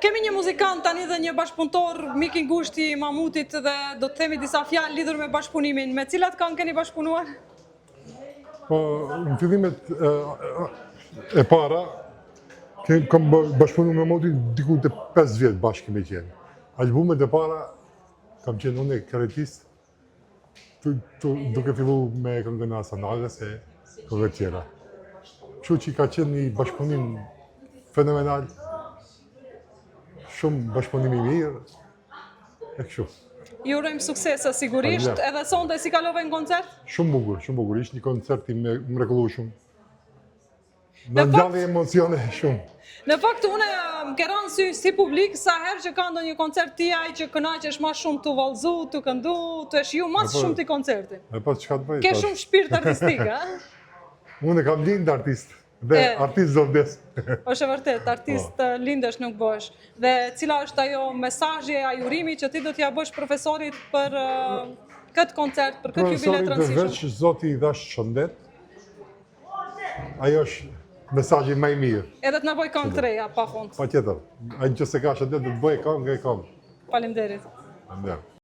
Kemi një muzikant tani dhe një bashkëpunëtor, mik i ngushtë i Mamutit dhe do të themi disa fjalë lidhur me bashkëpunimin. Me cilat këngë keni bashkëpunuar? Po, në fillimet e para, kam bashkëpunu me Mamutin diku të 5 vjetë bashkë me qenë. Albumet e para, kam qenë unë karetist, duke fillu me këngën Asanales e këngë tjera. Kështu që ka qenë një bashkëpunim fenomenal, shumë bashkëpunimi mirë, e kështu. Ju urojmë suksese sigurisht, edhe sonte si kalove në koncert? Shumë bukur, ishtë një koncert i mrekullueshëm. Në ngjalli emocione shumë. Në fakt, une më ke rënë sy si publik, sa herë që ka ndonjë koncert tijaj që kënaqesh ma shumë të vallëzu, të këndu, të shiu mas shumë të koncertin. E pas çka të bëj? Ke shumë shpirt artistik, a? Unë kam lindë artist, dhe artist zovdes. Është e vërtet, artist lindesh nuk bësh. Dhe cila është ajo mesazhi, ajurimi që ti do t'ja bësh profesorit për këtë koncert, për këtë jubilet rëndësishëm? Profesorit veç Zoti i dhash shëndet, ajo është mesazhi më i mirë. Edhe të na bëj këngë të reja, pa fund. Patjetër. Ai nëse ka shëndet do të bëj këngë e këngë. Faleminderit. Faleminderit.